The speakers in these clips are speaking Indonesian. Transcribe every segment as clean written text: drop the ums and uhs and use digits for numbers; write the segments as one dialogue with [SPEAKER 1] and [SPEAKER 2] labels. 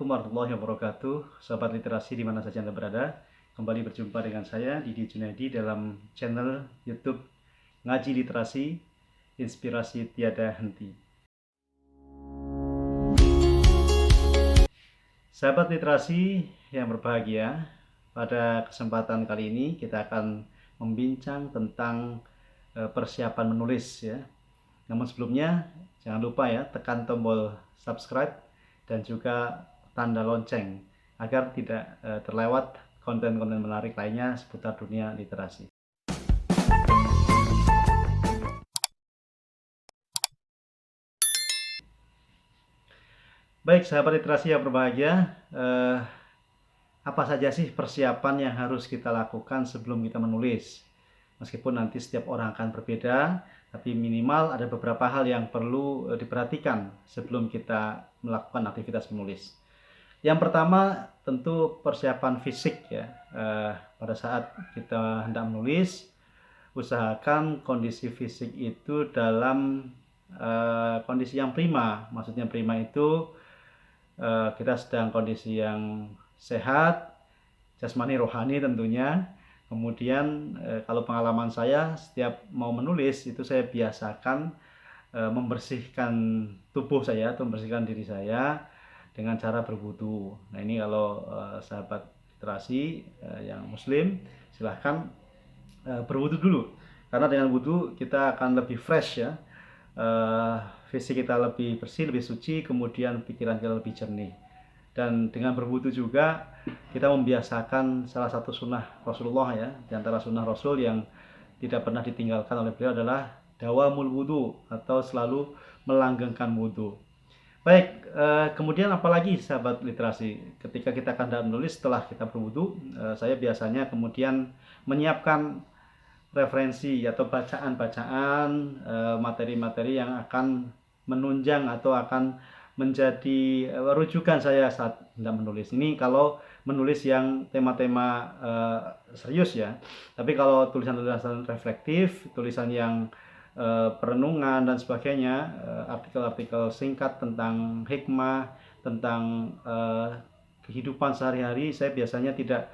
[SPEAKER 1] Assalamualaikum warahmatullahi wabarakatuh, sahabat literasi di mana saja Anda berada. Kembali berjumpa dengan saya, Didi Junaidi, dalam channel YouTube Ngaji Literasi, Inspirasi Tiada Henti. Sahabat literasi yang berbahagia, pada kesempatan kali ini kita akan membincang tentang persiapan menulis ya. Namun sebelumnya jangan lupa ya, tekan tombol subscribe dan juga tanda lonceng agar tidak terlewat konten-konten menarik lainnya seputar dunia literasi. Baik sahabat literasi yang berbahagia, apa saja sih persiapan yang harus kita lakukan sebelum kita menulis? Meskipun nanti setiap orang akan berbeda, tapi minimal ada beberapa hal yang perlu diperhatikan sebelum kita melakukan aktivitas menulis. Yang pertama tentu persiapan fisik ya. Pada saat kita hendak menulis, usahakan kondisi fisik itu dalam kondisi yang prima. Maksudnya prima itu kita sedang kondisi yang sehat, jasmani rohani tentunya. Kemudian kalau pengalaman saya setiap mau menulis itu saya biasakan membersihkan tubuh saya atau membersihkan diri saya dengan cara berwudu. Nah ini kalau sahabat literasi yang muslim silahkan berwudu dulu, karena dengan wudu kita akan lebih fresh ya, fisik kita lebih bersih, lebih suci, kemudian pikiran kita lebih jernih. Dan dengan berwudu juga kita membiasakan salah satu sunnah Rasulullah ya. Di antara sunnah Rasul yang tidak pernah ditinggalkan oleh beliau adalah dawamul wudu, atau selalu melanggengkan wudu. Baik, kemudian apalagi sahabat literasi, ketika kita akan menulis setelah kita berwudu, saya biasanya kemudian menyiapkan referensi atau bacaan-bacaan, materi-materi yang akan menunjang atau akan menjadi rujukan saya saat hendak menulis. Ini kalau menulis yang tema-tema serius ya. Tapi kalau tulisan-tulisan reflektif, tulisan yang perenungan dan sebagainya, artikel-artikel singkat tentang hikmah, tentang kehidupan sehari-hari, saya biasanya tidak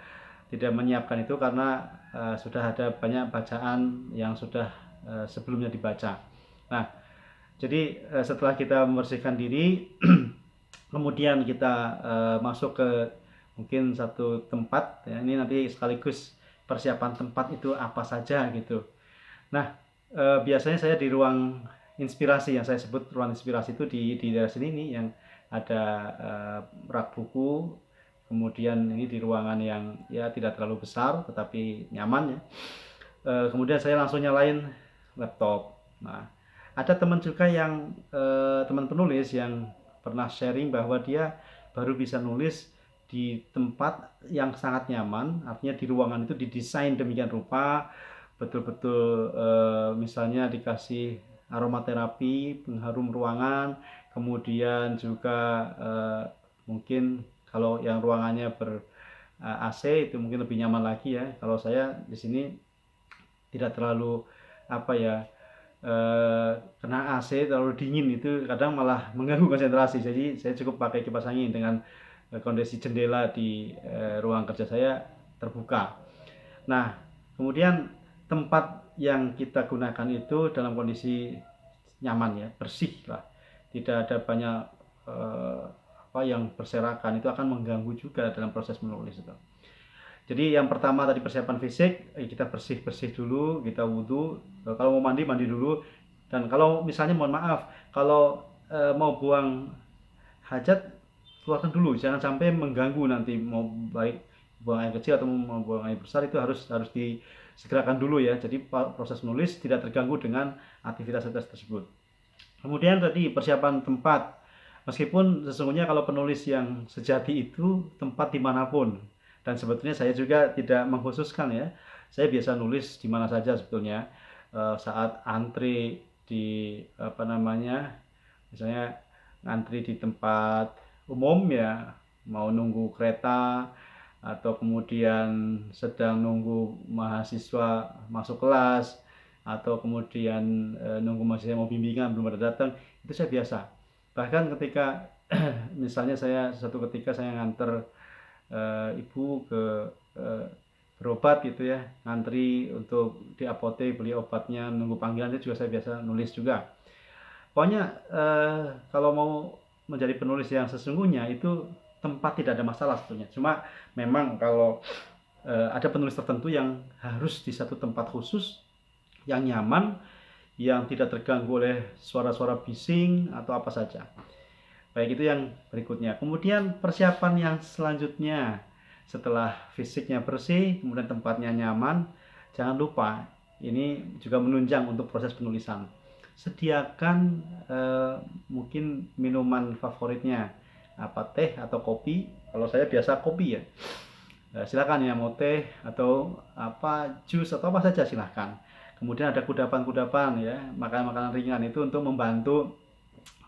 [SPEAKER 1] menyiapkan itu karena sudah ada banyak bacaan yang sudah sebelumnya dibaca. Nah, jadi setelah kita membersihkan diri, kemudian kita masuk ke mungkin satu tempat ya. Ini nanti sekaligus persiapan tempat itu apa saja gitu. Nah, biasanya saya di ruang inspirasi, yang saya sebut ruang inspirasi itu di daerah sini nih, yang ada rak buku. Kemudian ini di ruangan yang ya tidak terlalu besar tetapi nyaman ya. Kemudian saya langsung nyalain laptop. Nah, ada teman juga yang teman penulis yang pernah sharing bahwa dia baru bisa nulis di tempat yang sangat nyaman, artinya di ruangan itu didesain demikian rupa, betul-betul misalnya dikasih aromaterapi, pengharum ruangan, kemudian juga mungkin kalau yang ruangannya ber AC itu mungkin lebih nyaman lagi ya. Kalau saya di sini tidak terlalu apa ya, kena AC terlalu dingin itu kadang malah mengganggu konsentrasi. Jadi saya cukup pakai kipas angin dengan kondisi jendela di ruang kerja saya terbuka. Nah, kemudian tempat yang kita gunakan itu dalam kondisi nyaman ya, bersih lah. Tidak ada banyak apa yang berserakan, itu akan mengganggu juga dalam proses menulis itu. Jadi yang pertama tadi persiapan fisik, kita bersih-bersih dulu, kita wudhu, kalau mau mandi, mandi dulu. Dan kalau misalnya mohon maaf, kalau mau buang hajat, keluarkan dulu, jangan sampai mengganggu nanti, mau baik buang air kecil atau mau buang air besar, itu harus disegerakan dulu ya. Jadi proses menulis tidak terganggu dengan aktivitas tersebut. Kemudian tadi persiapan tempat, meskipun sesungguhnya kalau penulis yang sejati itu tempat dimanapun. Dan sebetulnya saya juga tidak mengkhususkan ya. Saya biasa nulis di mana saja sebetulnya. Saat antri di apa namanya, misalnya antri di tempat umum ya, mau nunggu kereta atau kemudian sedang nunggu mahasiswa masuk kelas, atau kemudian nunggu mahasiswa mau bimbingan belum ada datang, itu saya biasa. Bahkan ketika Misalnya saya suatu ketika saya nganter ibu ke eh, berobat gitu ya, ngantri untuk di apotek beli obatnya, nunggu panggilan, itu juga saya biasa nulis juga. Pokoknya kalau mau menjadi penulis yang sesungguhnya itu tempat tidak ada masalah sebetulnya. Cuma memang kalau ada penulis tertentu yang harus di satu tempat khusus yang nyaman, yang tidak terganggu oleh suara-suara bising atau apa saja. Baik, itu yang berikutnya. Kemudian persiapan yang selanjutnya, setelah fisiknya bersih, kemudian tempatnya nyaman, jangan lupa ini juga menunjang untuk proses penulisan. Sediakan mungkin minuman favoritnya, apa teh atau kopi. Kalau saya biasa kopi ya. Silakan ya, mau teh atau apa jus atau apa saja silakan. Kemudian ada kudapan-kudapan ya, makanan-makanan ringan itu untuk membantu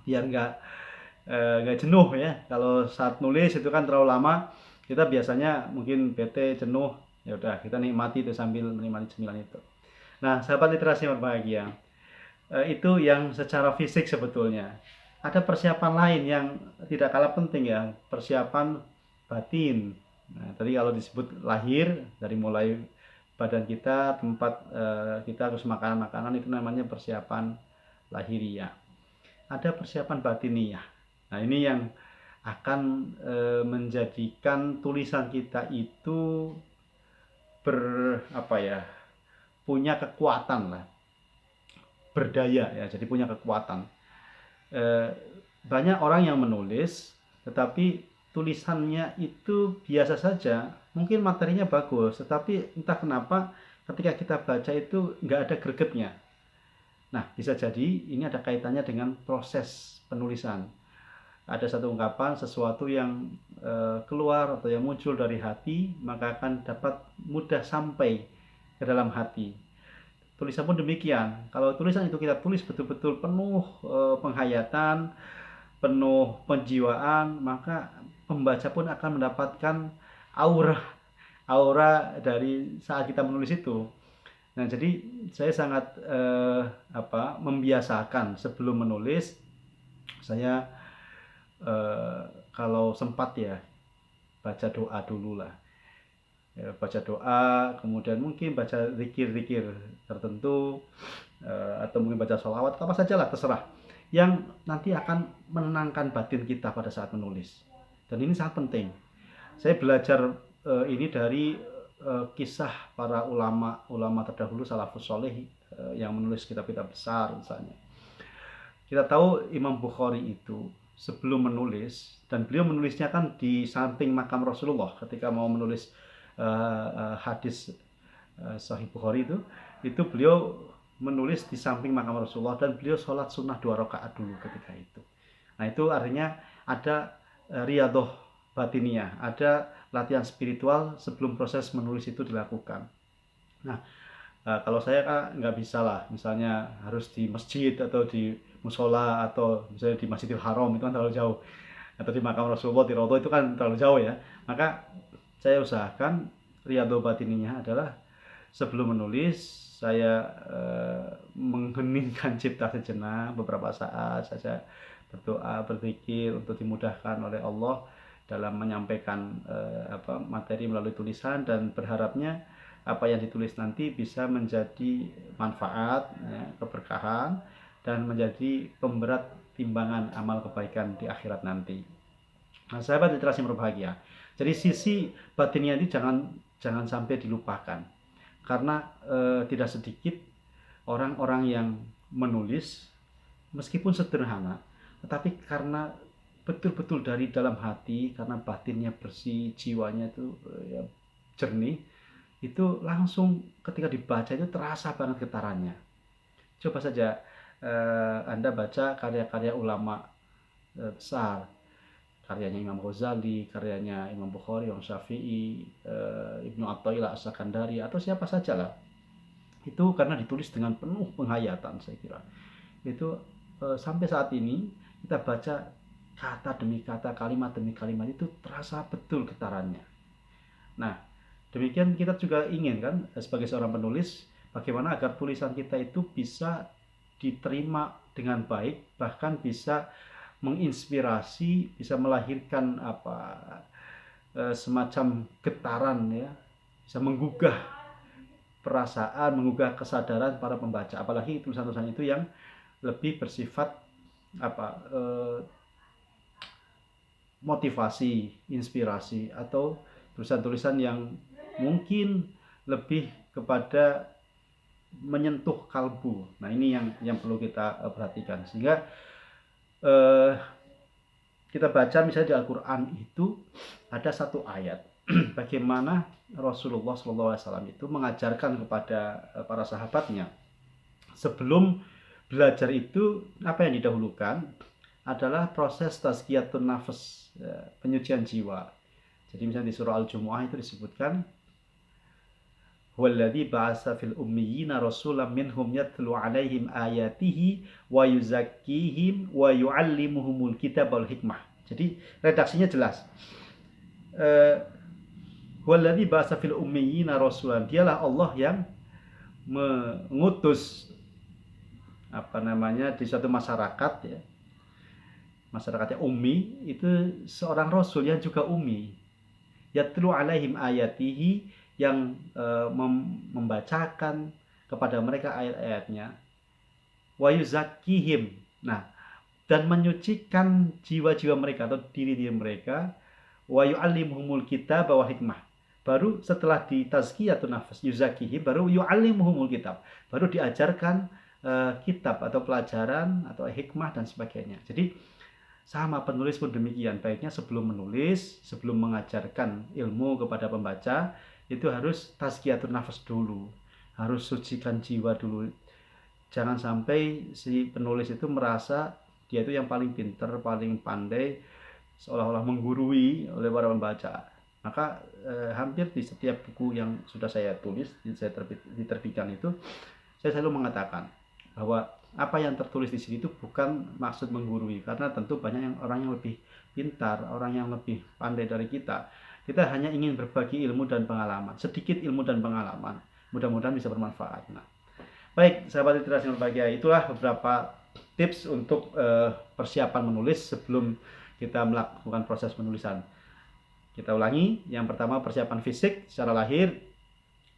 [SPEAKER 1] biar nggak jenuh ya. Kalau saat nulis itu kan terlalu lama, kita biasanya mungkin bete, jenuh, ya udah kita nikmati itu sambil menikmati cemilan itu. Nah, sahabat literasi yang berbahagia, itu yang secara fisik sebetulnya. Ada persiapan lain yang tidak kalah penting ya, persiapan batin. Nah, tadi kalau disebut lahir, dari mulai badan kita, tempat kita harus makanan-makanan, itu namanya persiapan lahiriah. Ada persiapan batiniah. Nah, ini yang akan menjadikan tulisan kita itu apa ya, punya kekuatan lah, berdaya ya, jadi punya kekuatan. Banyak orang yang menulis tetapi tulisannya itu biasa saja, mungkin materinya bagus, tetapi entah kenapa ketika kita baca itu nggak ada gregetnya. Nah, bisa jadi ini ada kaitannya dengan proses penulisan. Ada satu ungkapan, sesuatu yang keluar atau yang muncul dari hati, maka akan dapat mudah sampai ke dalam hati. Tulisan pun demikian. Kalau tulisan itu kita tulis betul-betul penuh penghayatan, penuh penjiwaan, maka pembaca pun akan mendapatkan aura dari saat kita menulis itu. Nah, jadi saya sangat membiasakan sebelum menulis, saya kalau sempat ya baca doa dulu lah. Ya, baca doa, kemudian mungkin baca zikir-zikir tertentu, atau mungkin baca sholawat, apa saja lah, terserah, yang nanti akan menenangkan batin kita pada saat menulis. Dan ini sangat penting. Saya belajar ini dari kisah para ulama terdahulu, salafus soleh, yang menulis kitab-kitab besar misalnya. Kita tahu Imam Bukhari itu sebelum menulis, dan beliau menulisnya kan di samping makam Rasulullah ketika mau menulis hadis Sahih Bukhari itu beliau menulis di samping makam Rasulullah, dan beliau sholat sunnah 2 rakaat dulu ketika itu. Nah, itu artinya ada riyadhah batiniah, ada latihan spiritual sebelum proses menulis itu dilakukan. Nah, kalau saya kan nggak bisa lah, misalnya harus di masjid atau di musola atau misalnya di Masjidil Haram, itu kan terlalu jauh, atau di makam Rasulullah di Raudhah, itu kan terlalu jauh ya. Maka saya usahakan riyadhah batininya adalah sebelum menulis saya mengheningkan cipta sejenak, beberapa saat saja berdoa, berzikir untuk dimudahkan oleh Allah dalam menyampaikan materi melalui tulisan, dan berharapnya apa yang ditulis nanti bisa menjadi manfaat ya, keberkahan, dan menjadi pemberat timbangan amal kebaikan di akhirat nanti. Nah, sahabat literasi yang berbahagia, jadi sisi batinnya ini jangan sampai dilupakan, karena tidak sedikit orang-orang yang menulis meskipun sederhana, tetapi karena betul-betul dari dalam hati, karena batinnya bersih, jiwanya itu ya, jernih, itu langsung ketika dibaca itu terasa banget getarannya. Coba saja Anda baca karya-karya ulama besar, karyanya Imam Ghazali, karyanya Imam Bukhari, Imam Syafi'i, Ibnu Athaillah As-Sakandari, atau siapa saja lah. Itu karena ditulis dengan penuh penghayatan, saya kira. Itu sampai saat ini kita baca kata demi kata, kalimat demi kalimat, itu terasa betul getarannya. Nah, demikian kita juga ingin kan sebagai seorang penulis, bagaimana agar tulisan kita itu bisa diterima dengan baik, bahkan bisa menginspirasi, bisa melahirkan semacam getaran ya, bisa menggugah perasaan, menggugah kesadaran para pembaca. Apalagi tulisan-tulisan itu yang lebih bersifat motivasi, inspirasi, atau tulisan-tulisan yang mungkin lebih kepada menyentuh kalbu. Nah, ini yang perlu kita perhatikan, sehingga kita baca misalnya di Al-Quran itu ada satu ayat bagaimana Rasulullah SAW itu mengajarkan kepada para sahabatnya sebelum belajar itu apa yang didahulukan adalah proses tazkiyatun nafas, penyucian jiwa. Jadi misalnya di surah Al-Jumu'ah itu disebutkan Walladzi ba'atsa fil ummiyina rasulan minhum yatlu 'alaihim ayatihi wa yuzakkihim wa yu'allimuhumul kitaba wal hikmah. Jadi redaksinya jelas. Walladzi ba'atsa fil ummiyina rasulan. Dialah Allah yang mengutus di suatu masyarakat ya. Masyarakatnya ummi itu seorang rasul yang juga ummi. Yatlu 'alaihim ayatihi, yang membacakan kepada mereka ayat-ayatnya, wa yuzakkihim, dan menyucikan jiwa-jiwa mereka atau diri-diri mereka, wa yu'allimuhumul kitab wal hikmah. Baru setelah ditazkiyatun nafas, yuzakkihim, baru yu'allimuhumul kitab, baru diajarkan kitab atau pelajaran atau hikmah dan sebagainya. Jadi sama penulis pun demikian, baiknya sebelum menulis, sebelum mengajarkan ilmu kepada pembaca, itu harus tazkiyatun nafas dulu, harus sucikan jiwa dulu. Jangan sampai si penulis itu merasa dia itu yang paling pintar, paling pandai, seolah-olah menggurui oleh para pembaca. Maka hampir di setiap buku yang sudah saya tulis, saya diterbitkan itu, saya selalu mengatakan bahwa apa yang tertulis di sini itu bukan maksud menggurui, karena tentu banyak orang yang lebih pintar, orang yang lebih pandai dari kita. Kita hanya ingin berbagi ilmu dan pengalaman, sedikit ilmu dan pengalaman. Mudah-mudahan bisa bermanfaat. Baik, sahabat literasi yang berbahagia, itulah beberapa tips untuk persiapan menulis sebelum kita melakukan proses penulisan. Kita ulangi, yang pertama persiapan fisik secara lahir.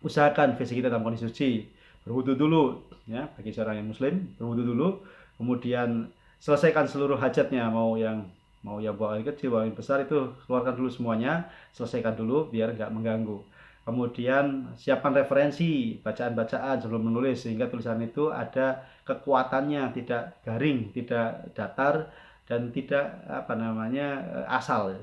[SPEAKER 1] Usahakan fisik kita dalam kondisi suci. Berwudu dulu, ya, bagi seorang yang muslim, berwudu dulu. Kemudian selesaikan seluruh hajatnya, mau yang buang air kecil, buang air besar, itu keluarkan dulu semuanya, selesaikan dulu biar nggak mengganggu. Kemudian siapkan referensi, bacaan-bacaan sebelum menulis, sehingga tulisan itu ada kekuatannya, tidak garing, tidak datar, dan tidak asal.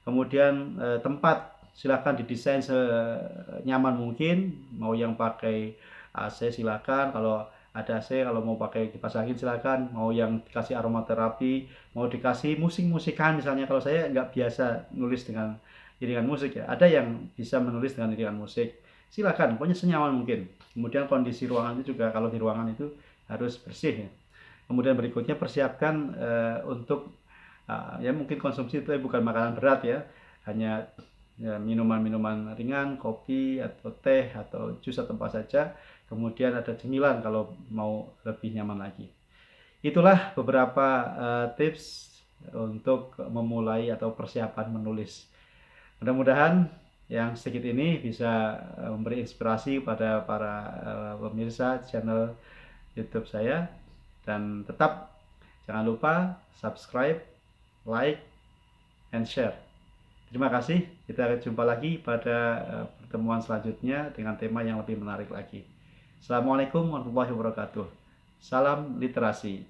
[SPEAKER 1] Kemudian tempat, silakan didesain senyaman mungkin, mau yang pakai AC silakan, kalau ada AC, kalau mau pakai kipas angin silakan, mau yang dikasih aromaterapi, mau dikasih musik-musikan misalnya. Kalau saya nggak biasa nulis dengan iringan musik ya, ada yang bisa menulis dengan iringan musik, silakan, pokoknya senyaman mungkin. Kemudian kondisi ruangan itu juga, kalau di ruangan itu harus bersih ya. Kemudian berikutnya persiapkan untuk ya mungkin konsumsi itu bukan makanan berat ya, hanya ya, minuman-minuman ringan, kopi atau teh atau jus atau apa saja. Kemudian ada cemilan kalau mau lebih nyaman lagi. Itulah beberapa tips untuk memulai atau persiapan menulis. Mudah-mudahan yang sedikit ini bisa memberi inspirasi pada para pemirsa channel YouTube saya. Dan tetap jangan lupa subscribe, like, and share. Terima kasih, kita jumpa lagi pada pertemuan selanjutnya dengan tema yang lebih menarik lagi. Assalamualaikum warahmatullahi wabarakatuh. Salam literasi.